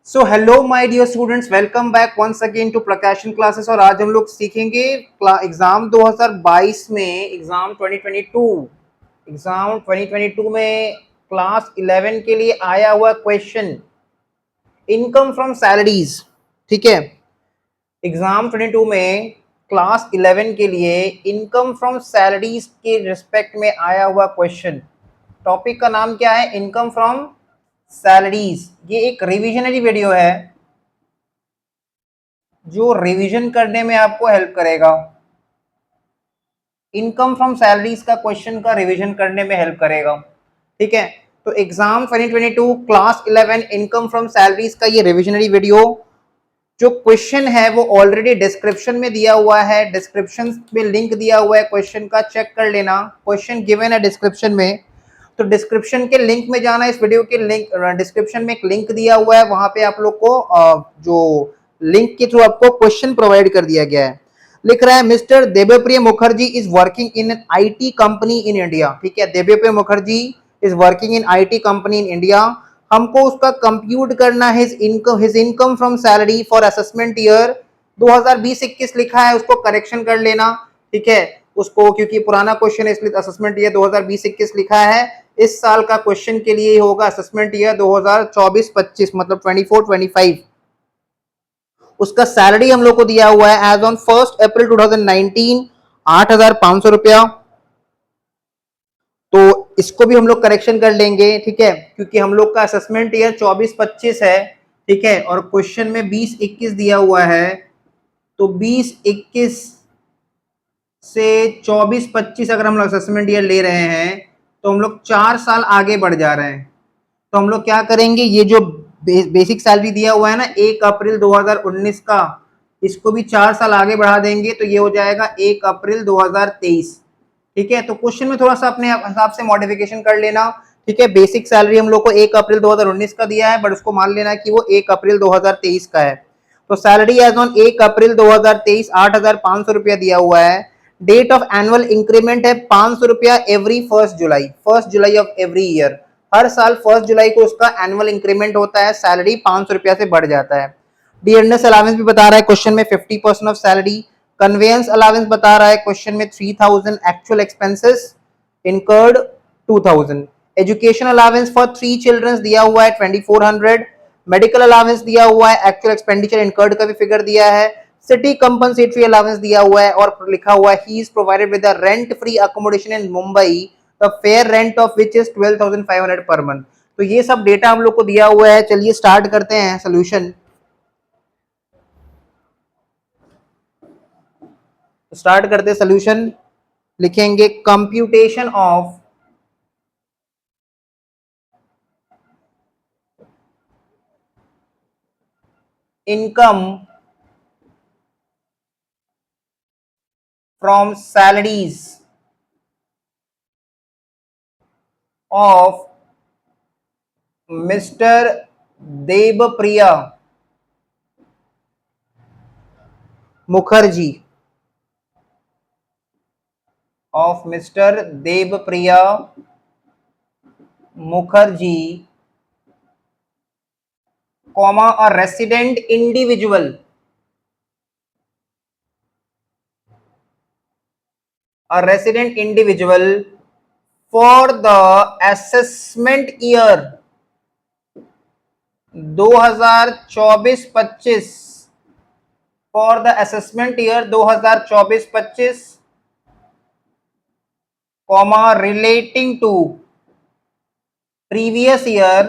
So hello my dear students, welcome back once again to Prakashan classes. और आज हम लोग सीखेंगे एग्जाम 2022 में एग्जाम 2022 में क्लास 11 के लिए आया हुआ क्वेश्चन इनकम फ्रॉम सैलरीज। ठीक है, एग्जाम 22 में क्लास 11 के लिए इनकम फ्रॉम सैलरीज के रिस्पेक्ट में आया हुआ क्वेश्चन। टॉपिक का नाम क्या है? Income from salaries. ये एक रिविजनरी वीडियो है जो रिवीजन करने में आपको हेल्प करेगा। इनकम फ्रॉम सैलरीज का क्वेश्चन का रिवीजन करने में हेल्प करेगा। ठीक है, तो exam 2022 class 11 income from salaries का ये रिविजनरी वीडियो जो क्वेश्चन है वो ऑलरेडी डिस्क्रिप्शन में दिया हुआ है। डिस्क्रिप्शन में लिंक दिया हुआ है क्वेश्चन का, चेक कर लेना। क्वेश्चन गिवन है डिस्क्रिप्शन में, तो डिस्क्रिप्शन के लिंक में जाना। इस वीडियो के लिंक डिस्क्रिप्शन में एक लिंक दिया हुआ है, वहां पे आप लोग को जो लिंक के थ्रू आपको क्वेश्चन प्रोवाइड कर दिया गया है। लिख रहा है mister Debapriya Mukherjee is working in IT company in India. ठीक है, Debapriya Mukherjee is working in IT company in India. हमको उसका कंप्यूट करना है his income from salary for assessment year 2020-21 लिखा है, उसको करेक्शन कर लेना। ठीक है, उसको क्योंकि पुराना क्वेश्चन है इसलिए असेसमेंट ईयर 2020-21 लिखा है। इस साल का क्वेश्चन के लिए होगा असेसमेंट ईयर 2024-25, मतलब 24-25। उसका सैलरी हम लोग को दिया हुआ है एज ऑन 1 अप्रैल 2019 ₹8,500। तो इसको भी हम लोग करेक्शन कर लेंगे। ठीक है, क्योंकि हम लोग का असेसमेंट ईयर 24-25 है। ठीक है, और क्वेश्चन में 20-21 दिया हुआ है, तो 20-21 से 24-25 अगर हम लोग असेसमेंट ईयर ले रहे हैं तो हम लोग 4 साल आगे बढ़ जा रहे हैं। तो हम लोग क्या करेंगे, ये जो बेसिक सैलरी दिया हुआ है ना 1 अप्रैल 2019 का, इसको भी 4 साल आगे बढ़ा देंगे तो ये हो जाएगा 1 अप्रैल 2023। ठीक है, तो क्वेश्चन में थोड़ा सा अपने हिसाब से मॉडिफिकेशन कर लेना। ठीक है, बेसिक सैलरी हम लोग को 1 अप्रैल 2019 का दिया है, बट उसको मान लेना कि वो 1 अप्रैल 2023 का है। तो सैलरी एज ऑन 1 अप्रैल 2023 ₹8,500 दिया हुआ है। डेट ऑफ एनुअल इंक्रीमेंट है ₹500 every 1 July, 1 July of every year. हर साल 1 जुलाई को उसका एनुअल इंक्रीमेंट होता है, सैलरी ₹500 से बढ़ जाता है। डियरनेस अलावेंस भी बता रहा है क्वेश्चन में 50% ऑफ सैलरी। कन्वेंस अलावेंस बता रहा है क्वेश्चन में 3000, actual expenses incurred 2000। Education allowance for 3 childrens दिया हुआ है 2400। मेडिकल अलावेंस दिया हुआ है, एक्चुअल एक्सपेंडिचर इनकर्ड का भी फिगर दिया है। सिटी कंपनसेटरी अलावेंस दिया हुआ है और लिखा हुआ है he is provided with a rent free accommodation in Mumbai, the fair rent of which is 12,500 per month. तो ये सब डेटा हम लोग को दिया हुआ है। चलिए स्टार्ट करते हैं सोल्यूशन। स्टार्ट करते सोल्यूशन। लिखेंगे computation of income from salaries of mister Devpriya Mukherjee, of mister Devpriya Mukherjee, comma a resident individual, a resident individual for the assessment year 2024-25, for the assessment year 2024-25, comma relating to previous year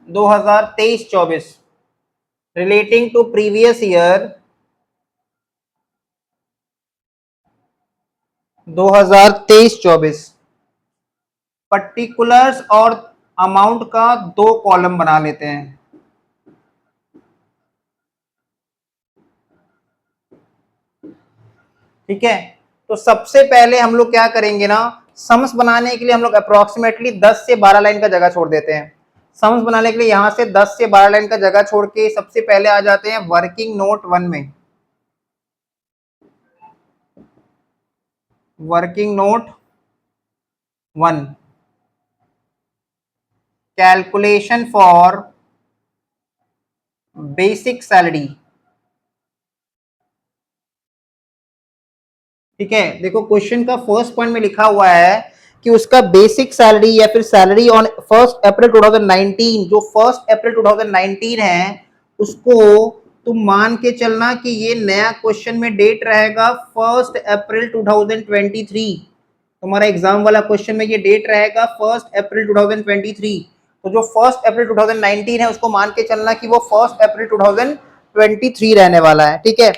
2023-24, relating to previous year 2023-24। Particulars और amount का 2 column बना लेते हैं। ठीक है, तो सबसे पहले हम लोग क्या करेंगे ना, सम्स बनाने के लिए हम लोग अप्रोक्सीमेटली 10 से 12 लाइन का जगह छोड़ देते हैं। सम्स बनाने के लिए यहां से 10 से 12 लाइन का जगह छोड़ के सबसे पहले आ जाते हैं वर्किंग नोट 1 में। Working note 1 calculation for basic salary. ठीक है, देखो क्वेश्चन का फर्स्ट पॉइंट में लिखा हुआ है कि उसका बेसिक सैलरी या फिर सैलरी ऑन 1 अप्रैल 2019, जो 1 अप्रैल 2019 है, उसको तुम मान के चलना कि ये नया क्वेश्चन में डेट रहेगा 1 अप्रैल 2023। तुम्हारा एग्जाम वाला क्वेश्चन में ये डेट रहेगा 1 अप्रैल 2023। तो जो 1 अप्रैल 2019 है उसको मान के चलना कि वो 1 अप्रैल 2023 रहने वाला है। ठीक है,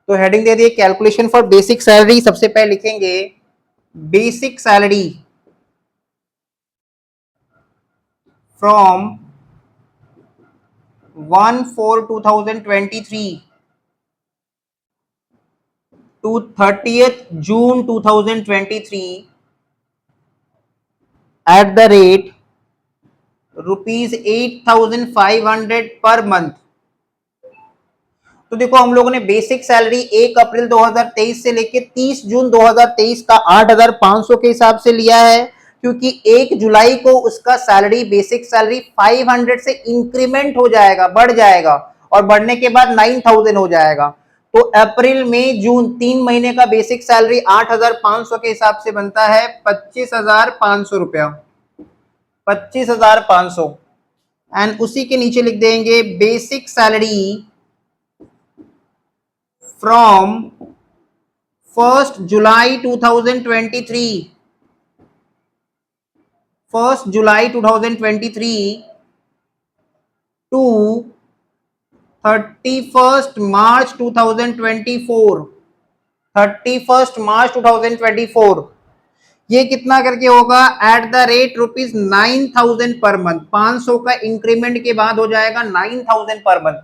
तो heading they the calculation for basic salary. सबसे पहले लिखेंगे basic salary from 1/4/2023 to 30th June 2023 at the rate ₹8,500 per month. तो देखो हम लोगों ने बेसिक सैलरी 1 अप्रैल 2023 से लेके 30 जून 2023 का 8,500 के हिसाब से लिया है, क्योंकि 1 जुलाई को उसका सैलरी बेसिक सैलरी 500 से इंक्रीमेंट हो जाएगा, बढ़ जाएगा, और बढ़ने के बाद 9,000 हो जाएगा। तो अप्रैल मई जून 3 महीने का बेसिक सैलरी 8,500 के हिसाब से बनता है 25,500 रुपया, 25,500। एंड उसी के नीचे लिख देंगे basic salary from 1st July 2023, 1st July 2023 to 31st March 2024, 31st March 2024। ये कितना करके होगा? At the rate ₹9,000 per month. 500 का इंक्रीमेंट के बाद हो जाएगा 9,000 पर मंथ।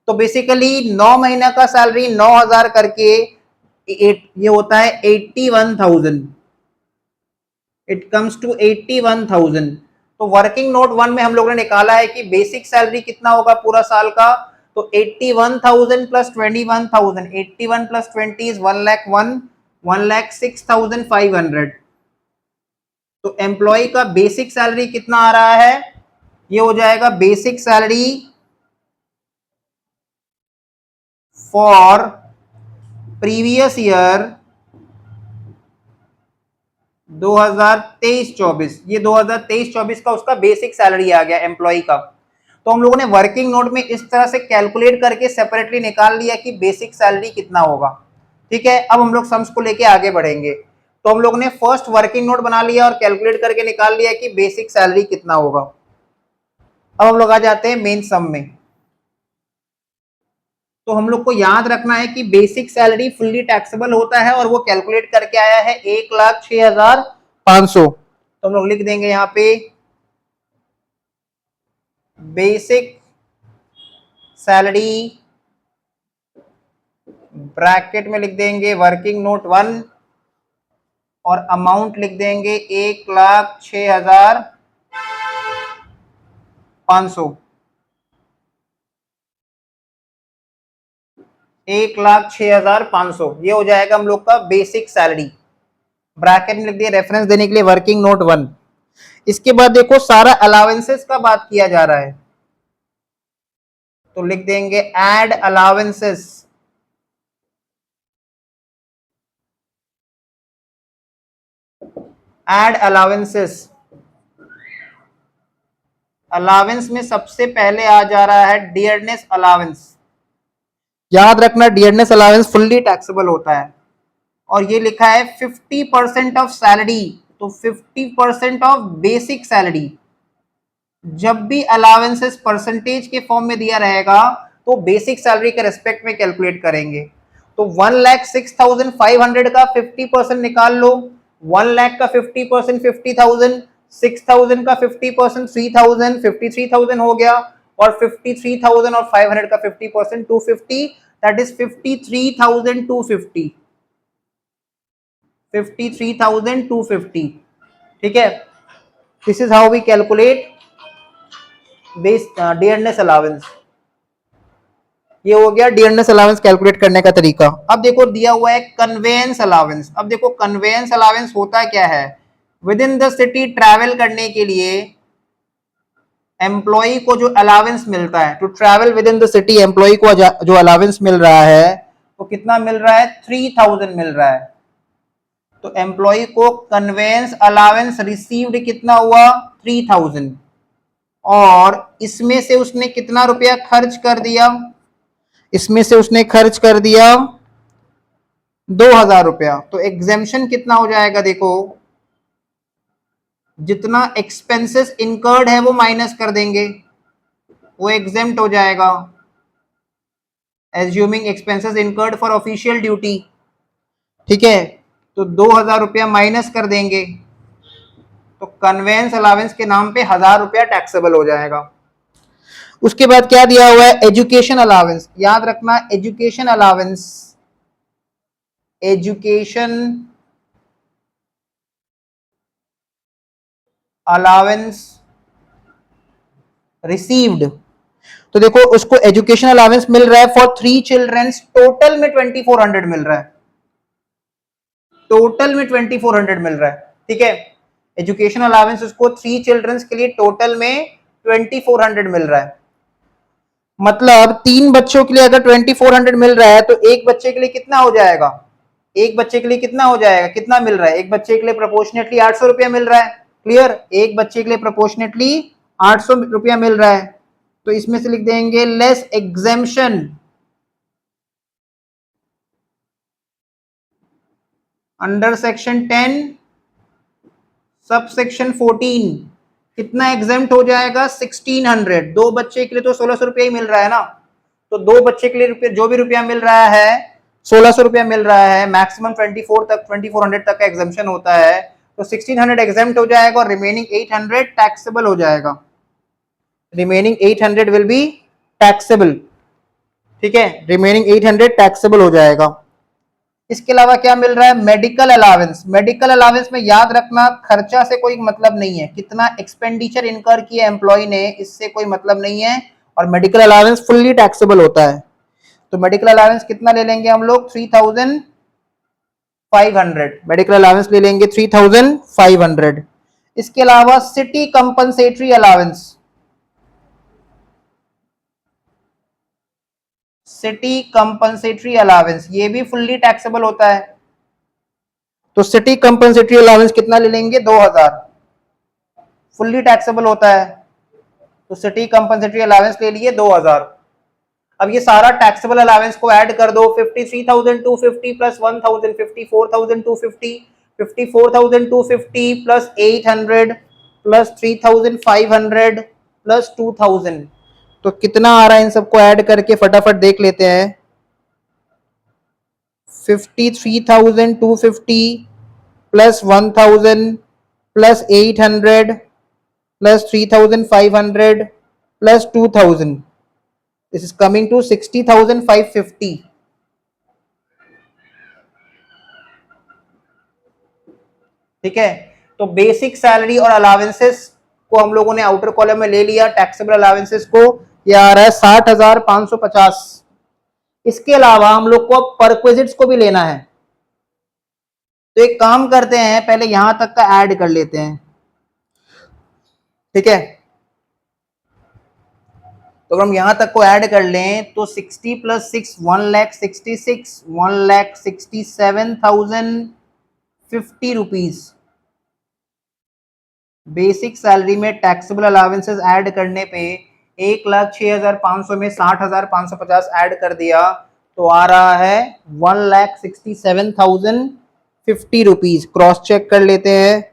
तो बेसिकली 9 महीना का सैलरी 9,000 करके ये होता है 81,000। It comes to 81,000। तो वर्किंग नोट 1 में हम लोगों ने निकाला है कि बेसिक सैलरी कितना होगा पूरा साल का, तो 81,000 प्लस 21,000, 81 प्लस 20 इज 1,06,500। तो एम्प्लॉय का बेसिक सैलरी कितना आ रहा है? ये हो जाएगा basic salary for previous year 2023-24। ये 2023-24 का उसका बेसिक सैलरी आ गया एम्प्लॉय का। तो हम लोगों ने वर्किंग नोट में इस तरह से कैलकुलेट करके सेपरेटली निकाल लिया कि बेसिक सैलरी कितना होगा। ठीक है, अब हम लोग सम्स को लेके आगे बढ़ेंगे। तो हम लोग ने फर्स्ट वर्किंग नोट बना लिया और कैलकुलेट करके निकाल लिया कि बेसिक सैलरी कितना होगा। अब हम लोग आ जाते हैं मेन सम में। तो हम लोग को याद रखना है कि बेसिक सैलरी फुल्ली टैक्सेबल होता है और वो कैलकुलेट करके आया है 1,06,500। तो हम लोग लिख देंगे यहाँ पे बेसिक सैलरी, ब्रैकेट में लिख देंगे वर्किंग नोट 1 और अमाउंट लिख देंगे 1,06,500। 1,06,500 ये हो जाएगा हम लोग का बेसिक सैलरी। ब्रैकेट में लिख दिया रेफरेंस देने के लिए वर्किंग नोट 1। इसके बाद देखो सारा अलाउंसेस का बात किया जा रहा है, तो लिख देंगे add allowances. Add allowances, allowance में सबसे पहले आ जा रहा है डियरनेस अलावेंस। याद रखना डियरनेस अलावेंस फुल्ली टैक्सेबल होता है और ये लिखा है 50% ऑफ सैलरी। तो 50% ऑफ बेसिक सैलरी। जब भी अलावेंसेस परसेंटेज के फॉर्म में दिया रहेगा तो बेसिक सैलरी के रेस्पेक्ट में कैलकुलेट करेंगे। तो 1,06,500 का 50% निकाल लो। 1 लाख का 50% 50,000, 6,000 का 50% 3,000, 53,000 हो गया, और 53,000 और 500 का 50% 250, दैट इज 53,250। 53,250। ठीक है, this is how we calculate base dearness allowance. ये हो गया डियरनेस अलाउंस कैलकुलेट करने का तरीका। अब देखो दिया हुआ है कन्वेंस अलाउंस। अब देखो कन्वेंस अलाउंस होता क्या है, within the city travel करने के लिए एम्प्लॉय को जो अलाउंस मिलता है, to travel within the city employee को जो अलाउंस मिल रहा है वो कितना मिल रहा है, 3000 मिल रहा है। तो एम्प्लॉय को कन्वेंस अलाउंस रिसीव्ड कितना हुआ, 3000, और इसमें से उसने कितना रुपया खर्च कर दिया, इसमें से उसने खर्च कर दिया 2000 रुपया। तो एग्जेम्पशन कितना हो जाएगा, देखो जितना एक्सपेंसेस इनकर्ड है वो माइनस कर देंगे, वो एग्जेम्प्ट हो जाएगा। Assuming expenses incurred for official duty, ठीक है, तो 2000 रुपया माइनस कर देंगे, तो कन्वेंस अलाउंस के नाम पे 1000 रुपया टैक्सेबल हो जाएगा। उसके बाद क्या दिया हुआ है, एजुकेशन अलाउंस। याद रखना education allowance, education allowance received, तो देखो उसको एजुकेशन अलाउंस मिल रहा है फॉर 3 चिल्ड्रंस, टोटल में 2400 मिल रहा है, टोटल में 2400 मिल रहा है, ठीक है। एजुकेशन अलाउंस उसको 3 चिल्ड्रंस के लिए टोटल में 2400 मिल रहा है। मतलब 3 बच्चों के लिए अगर 2400 मिल रहा है तो एक बच्चे के लिए कितना हो जाएगा, एक बच्चे के लिए कितना हो जाएगा, कितना मिल रहा है, एक बच्चे के लिए प्रोपोर्शनेटली 800 रुपया मिल रहा है, क्लियर, एक बच्चे के लिए प्रोपोर्शनेटली 800 रुपया मिल रहा है। तो इसमें से लिख देंगे less exemption under section 10 sub section 14, कितना एग्जेम्प्ट हो जाएगा, 1600। 2 बच्चे के लिए तो 1600 रुपया ही मिल रहा है ना, तो 2 बच्चे के लिए रुपया जो भी रुपया मिल रहा है 1600 रुपया मिल रहा है, मैक्सिमम 2400 तक का एग्जेम्पशन होता है, तो 1600 एग्जेम्प्ट हो जाएगा और रिमेनिंग 800 टैक्सेबल हो जाएगा, रिमेनिंग 800 विल बी टैक्सेबल, ठीक है, रिमेनिंग 800 टैक्सेबल हो जाएगा। इसके अलावा क्या मिल रहा है, मेडिकल अलावेंस। मेडिकल अलावेंस में याद रखना खर्चा से कोई मतलब नहीं है, कितना एक्सपेंडिचर इनकर किया एम्प्लॉय ने, इससे कोई मतलब नहीं है, और मेडिकल अलावेंस फुल्ली टैक्सेबल होता है। तो मेडिकल अलावेंस कितना ले लेंगे हम लोग, 3500 मेडिकल अलावेंस ले लेंगे, 3500। इसके अलावा city compensatory allowance, city compensatory allowance ये भी फुल्ली टैक्सेबल होता है। तो सिटी कंपनसेटरी अलावेंस कितना ले लेंगे, 2000, फुल्ली टैक्सेबल होता है, तो सिटी कंपनसेटरी अलावेंस ले लिए 2000। अब ये सारा टैक्सेबल अलावेंस को ऐड कर दो, 53,250 प्लस 1000, 54,250, 54,250 प्लस 800 प्लस 3,500 प्लस 2000, तो कितना आ रहा है, इन सबको ऐड करके फटाफट देख लेते हैं। 53,250 plus 1000 plus 800 plus 3,500 plus 2000, this is coming to 60,550, ठीक है। तो बेसिक सैलरी और अलावेंसेस को हम लोगों ने आउटर कॉलम में ले लिया, टैक्सेबल अलावेंसेस को ये आ रहा है 60,550। इसके अलावा हम लोग को परक्विजिट्स को भी लेना है, तो एक काम करते हैं पहले यहां तक का ऐड कर लेते हैं, ठीक है। तो अगर हम यहां तक को ऐड कर लें तो 60 प्लस 6 1,66,000, 1,67,050 रुपीज। बेसिक सैलरी में टैक्सेबल अलावेंसेस ऐड करने पे 1,06,500 में 60,550 ऐड कर दिया तो आ रहा है 1,67,050 रुपीज। क्रॉस चेक कर लेते हैं,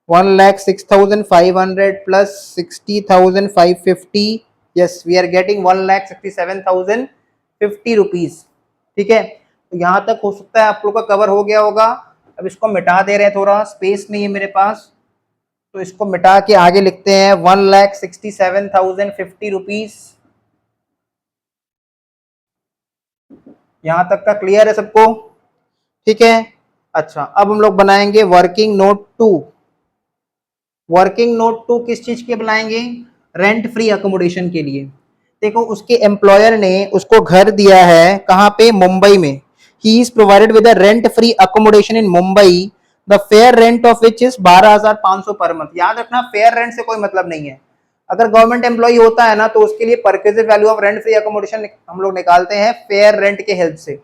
1,06,500 plus 60,550, yes we are getting 1,67,050 rupees, ठीक है। तो यहाँ तक हो सकता है आप लोग का कवर हो गया होगा। अब इसको मिटा दे रहे हैं, थोड़ा स्पेस नहीं है मेरे पास, तो इसको मिटा के आगे लिखते हैं 1,67,050 रुपीज। यहां तक का क्लियर है सबको, ठीक है। अच्छा अब हम लोग बनाएंगे वर्किंग नोट 2। वर्किंग नोट 2 किस चीज के बनाएंगे, रेंट फ्री अकोमोडेशन के लिए। देखो उसके एम्प्लॉयर ने उसको घर दिया है कहां पे, मुंबई में। He is provided with a rent free accommodation in Mumbai, the fair rent of which is 12,500 per month. याद रखना फेयर रेंट से कोई मतलब नहीं है। अगर गवर्नमेंट एम्प्लॉय होता है ना तो उसके लिए perquisite value of rent free accommodation हम लोग निकालते हैं फेयर रेंट के हेल्प से,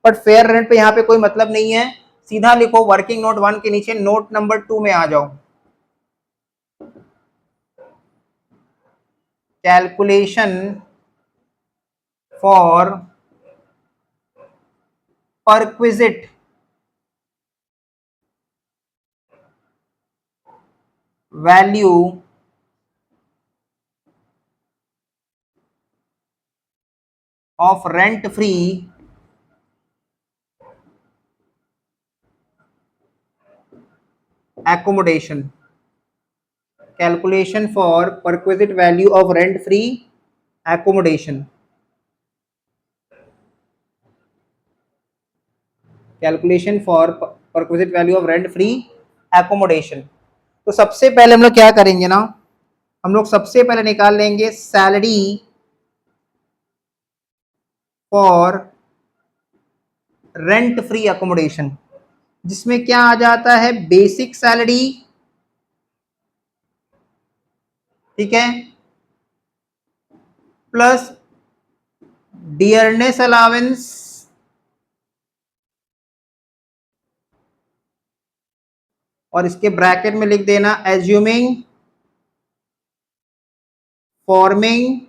बट फेयर रेंट पे यहाँ पे कोई मतलब नहीं है। सीधा लिखो वर्किंग नोट 1 के नीचे नोट नंबर 2 में आ जाओ। Calculation for perquisite value of rent free accommodation. Calculation for perquisite value of rent free accommodation. Calculation for perquisite value of rent free accommodation. तो सबसे पहले हम लोग क्या करेंगे ना, हम लोग सबसे पहले निकाल लेंगे salary for rent free accommodation, जिसमें क्या आ जाता है बेसिक सैलरी, ठीक है, प्लस डियरनेस अलावेंस और इसके ब्रैकेट में लिख देना assuming forming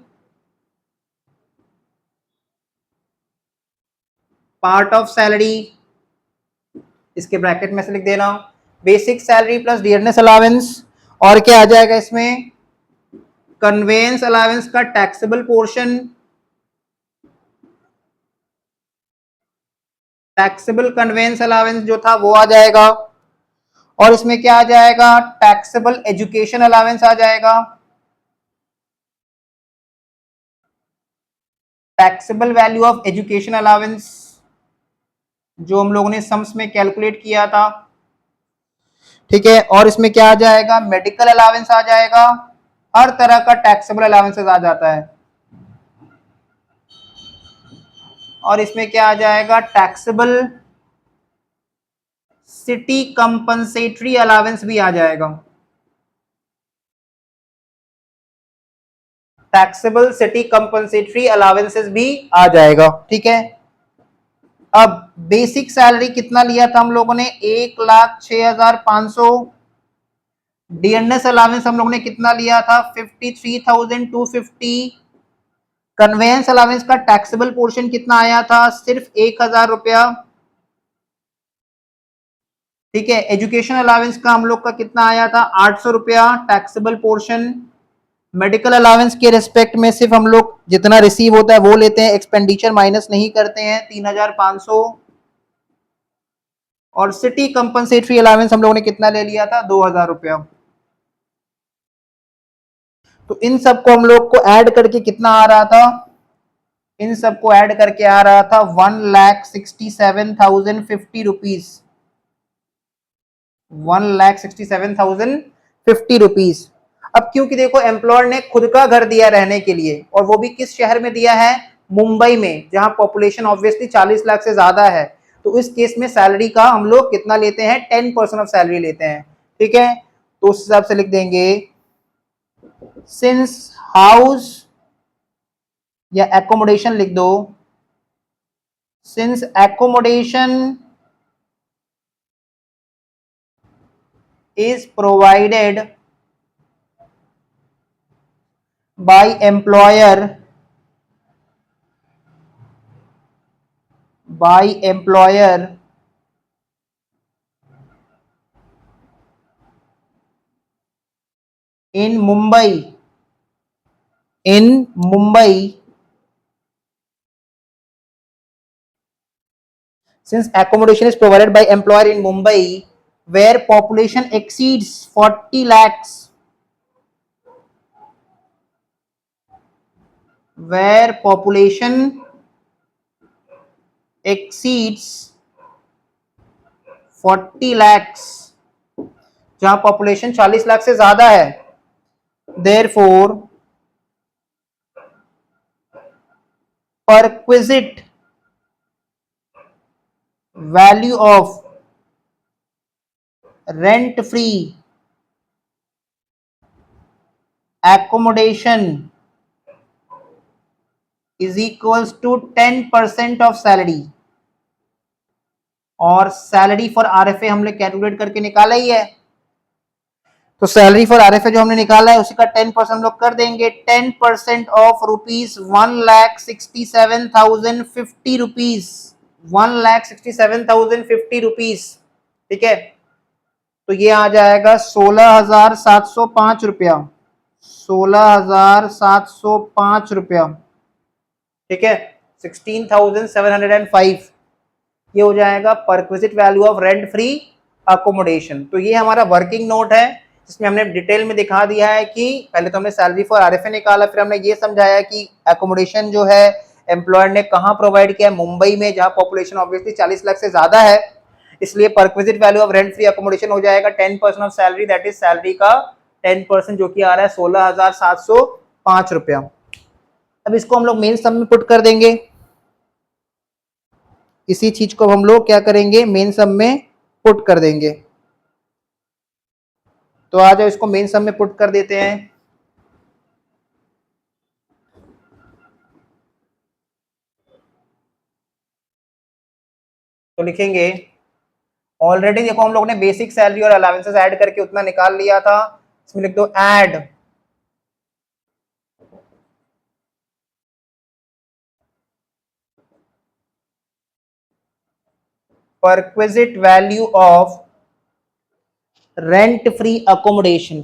part of salary, इसके ब्रैकेट में से लिख देना basic salary plus dearness allowance, और क्या आ जाएगा इसमें कन्वेंस अलावेंस का taxable portion, taxable conveyance allowance जो था वो आ जाएगा, और इसमें क्या आ जाएगा टैक्सेबल एजुकेशन अलावेंस आ जाएगा, taxable value of education allowance जो हम लोगों ने सम्स में कैलकुलेट किया था, ठीक है, और इसमें क्या आ जाएगा मेडिकल अलावेंस आ जाएगा, हर तरह का टैक्सेबल अलावेंसेस आ जाता है, और इसमें क्या आ जाएगा टैक्सेबल सिटी कंपनसेटरी अलावेंस भी आ जाएगा, टैक्सेबल सिटी कंपनसेटरी अलावेंसेस भी आ जाएगा, ठीक है। अब बेसिक सैलरी कितना लिया था हम लोगों ने 1,06,500, डियरनेस अलावेंस हम लोगों ने कितना लिया था 53,250, कन्वेंस अलावेंस का टैक्सेबल पोर्शन कितना आया था सिर्फ 1,000 रुपया, ठीक है, एजुकेशन अलावेंस का हम लोग का कितना आया था 800 रुपया टैक्सेबल पोर्शन, मेडिकल अलावेंस के रेस्पेक्ट में सिर्फ हम लोग जितना रिसीव होता है वो लेते हैं, एक्सपेंडिचर माइनस नहीं करते हैं 3,500, और सिटी कंपनसेटरी अलावेंस हम लोगों ने कितना ले लिया था 2,000 रुपया। तो इन सबको हम लोग को ऐड करके कितना आ रहा था, इन सबको ऐड करके आ रहा था 1,67,050 रुपीज, 1,67,050 रुपीज। अब क्योंकि देखो एम्प्लॉयर ने खुद का घर दिया रहने के लिए, और वो भी किस शहर में दिया है, मुंबई में, जहां पॉपुलेशन ऑब्वियसली 40 लाख से ज्यादा है, तो इस केस में सैलरी का हम लोग कितना लेते हैं 10% ऑफ सैलरी लेते हैं, ठीक है। तो उस हिसाब से लिख देंगे सिंस हाउस या एकोमोडेशन लिख दो, since accommodation is provided by employer in Mumbai, since accommodation is provided by employer in Mumbai where population exceeds 40 lakhs, where population exceeds 40 lakhs, जहां पॉपुलेशन 40 लाख से ज्यादा है, therefore perquisite value of rent free accommodation is equals to 10% of salary। और salary for RFA हमने calculate करके निकाला ही है, तो सैलरी फॉर आरएफए जो हमने निकाला है उसी का 10% हम लोग कर देंगे। 10% ऑफ रुपीज 1,67,050 रुपीज, 1,67,050 रुपीज। ठीक है, तो ये आ जाएगा 16,705 रुपया, 16,705 रुपया। ठीक है, 16,705 ये हो जाएगा perquisite value of rent free accommodation. तो ये हमारा वर्किंग नोट है जिसमें हमने डिटेल में दिखा दिया है कि पहले तो हमने सैलरी फॉर आरएफए निकाला, फिर हमने ये समझाया कि अकोमोडेशन जो है एम्प्लॉयर ने कहाँ प्रोवाइड किया, मुंबई में, जहां पॉपुलेशन ऑब्वियसली 40 लाख से ज्यादा है, इसलिए perquisite value of rent free accommodation हो जाएगा 10% of salary, that is salary का 10% जो कि आ रहा है 16,705 रुपया। अब इसको हम लोग मेन सम में पुट कर देंगे, इसी चीज को हम लोग क्या करेंगे, मेन सम में पुट कर देंगे। तो आ जाओ इसको मेन सम में पुट कर देते हैं। तो लिखेंगे, ऑलरेडी देखो हम लोग ने बेसिक सैलरी और अलाउंसेस ऐड करके उतना निकाल लिया था, इसमें लिख दो add perquisite value of rent free accommodation.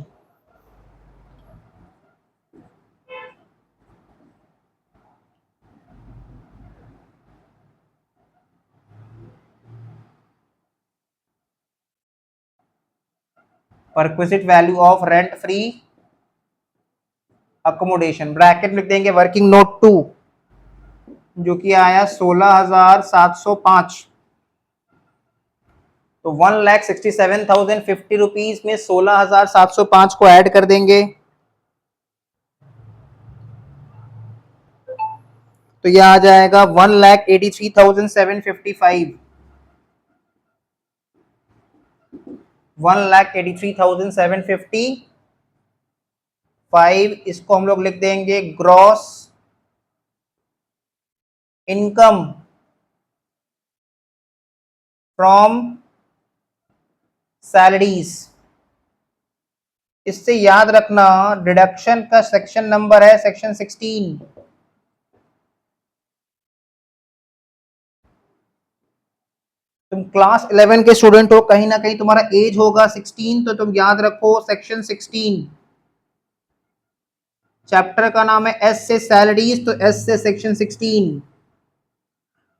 Perquisite value of rent free accommodation, bracket लिख देंगे वर्किंग नोट 2 जो कि आया 16,705। तो 1,67,050 रुपीज में 16,705 को ऐड कर देंगे, तो यह आ जाएगा 1,83,755, 1,83,755। इसको हम लोग लिख देंगे ग्रॉस इनकम फ्रॉम सैलरीज। इससे याद रखना डिडक्शन का सेक्शन नंबर है सेक्शन 16। तुम क्लास 11 के स्टूडेंट हो, कहीं ना कहीं तुम्हारा एज होगा 16, तो तुम याद रखो सेक्शन 16। चैप्टर का नाम है एस से सैलरीज, तो एस से section 16,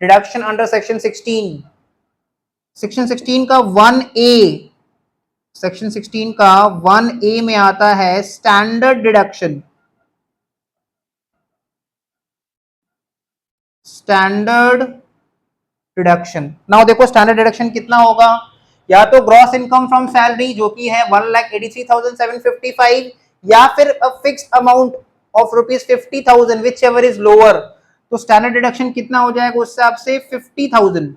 deduction under section 16। Section 16 का 1A, सेक्शन 16 का 1A में आता है standard deduction. Standard deduction, now देखो स्टैंडर्ड डिडक्शन कितना होगा, या तो ग्रॉस इनकम फ्रॉम सैलरी जो कि है 1,83,755, या फिर a fixed amount of ₹50,000 which ever is lower. तो स्टैंडर्ड डिडक्शन कितना हो जाएगा उस हिसाब से 50,000।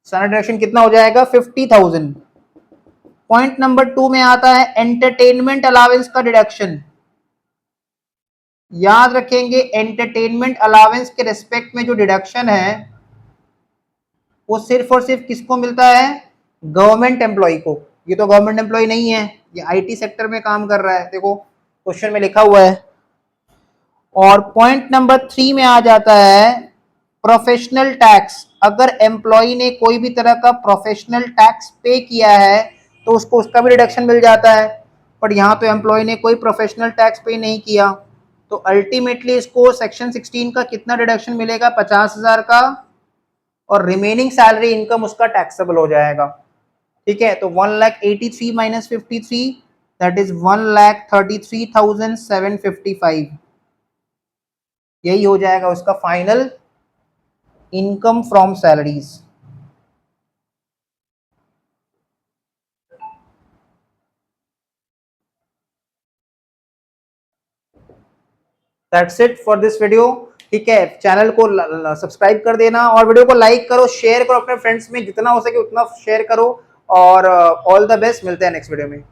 स्टैंडर्ड डिडक्शन कितना हो जाएगा 50,000। पॉइंट नंबर 2 में आता है एंटरटेनमेंट अलाउंस का डिडक्शन। याद रखेंगे एंटरटेनमेंट अलाउंस के रिस्पेक्ट में जो डिडक्शन है वो सिर्फ और सिर्फ किसको मिलता है, गवर्नमेंट एम्प्लॉय को। ये तो गवर्नमेंट एम्प्लॉय नहीं है, ये आईटी सेक्टर में काम कर रहा है, देखो क्वेश्चन में लिखा हुआ है। और पॉइंट नंबर 3 में आ जाता है प्रोफेशनल टैक्स। अगर एम्प्लॉय ने कोई भी तरह का प्रोफेशनल टैक्स पे किया है तो उसको उसका भी रिडक्शन मिल जाता है, पर यहाँ तो एम्प्लॉय ने कोई प्रोफेशनल टैक्स पे नहीं किया, तो अल्टीमेटली इसको सेक्शन 16 का कितना रिडक्शन मिलेगा, 50,000 का, और रिमेनिंग सैलरी इनकम उसका टैक्सेबल हो जाएगा। ठीक है, तो 1,83,000 माइनस 53, दैट इज 1,33,755। यही हो जाएगा उसका final income from salaries. That's it for this video. ठीक है, चैनल को सब्सक्राइब कर देना और वीडियो को लाइक करो, शेयर करो अपने फ्रेंड्स में, जितना हो सके उतना शेयर करो। और ऑल द बेस्ट, मिलते हैं नेक्स्ट वीडियो में।